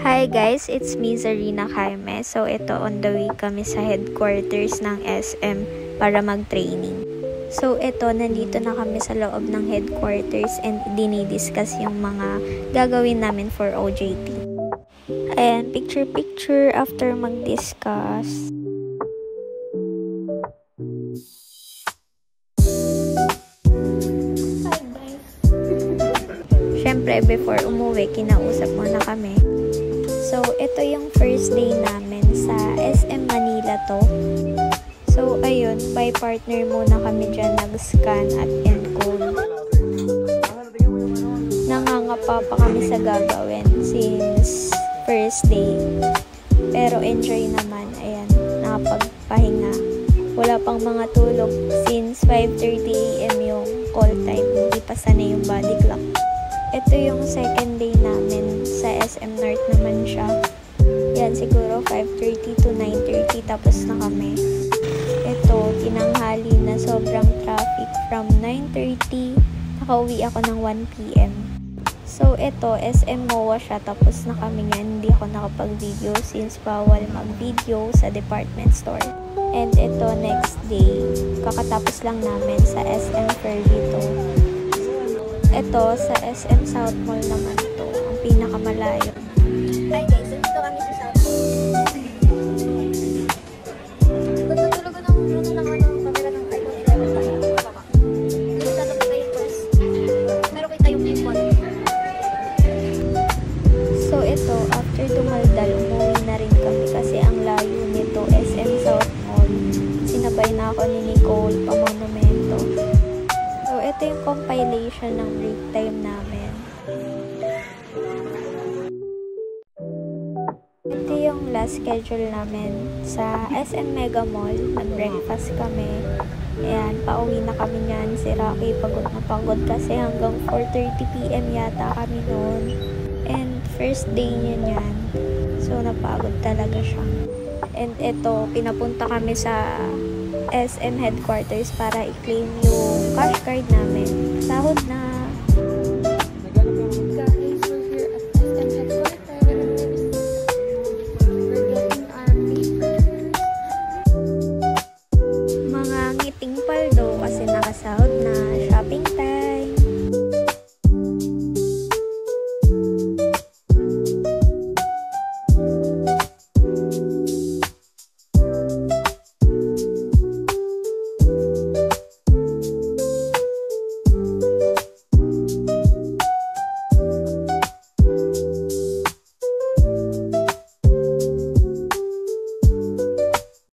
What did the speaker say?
Hi guys, it's me Zarina Jaime. So ito on the way kami sa headquarters ng SM para mag-training. So ito, nandito na kami sa loob ng headquarters and dinidiscuss yung mga gagawin namin for OJT. Ayan, picture after mag-discuss. Siyempre, before umuwi, kinausap muna kami. So, ito yung first day namin sa SM Manila to. So, ayun, by partner muna kami dyan nag-scan at encode. Nangangapa pa kami sa gagawin since first day. Pero enjoy naman, ayan, nakapagpahinga. Wala pang mga tulog since 5:30 AM yung call time. Hindi pa sanay yung body clock. Ito yung second day namin sa SM North naman siya. Yan, siguro 5:30 to 9:30 tapos na kami. Ito, tinanghali na sobrang traffic from 9:30. Nakauwi ako ng 1 PM. So, ito, SM MOA siya. Tapos na kami nga. Hindi ako nakapag-video since bawal mag-video sa department store. And ito, next day, kakatapos lang namin sa SM Fairview. Ito, sa SM South Mall naman to, ang pinakamalayo. Hi guys, dito kami sa South Mall. Tutulog ko ng camera ng iPhone 11 tayo. Dito sa tabi tayo first. Pero kita yung iPhone. So ito, after dumaldal, umuwi na rin kami kasi ang layo nito, SM South Mall. Sinabay na ako ni Nicole pa monumento. So, ito yung compilation ng break time namin. Ito yung last schedule namin sa SM Mega Mall. Nag-breakfast kami. Ayan, pauwi na kami niyan. Si Rocky pagod na pagod kasi hanggang 4:30 PM yata kami noon. And first day niya niyan. So, napagod talaga siya. And ito, pinapunta kami sa SM headquarters para i-claim yung cash card namin. Sahod na!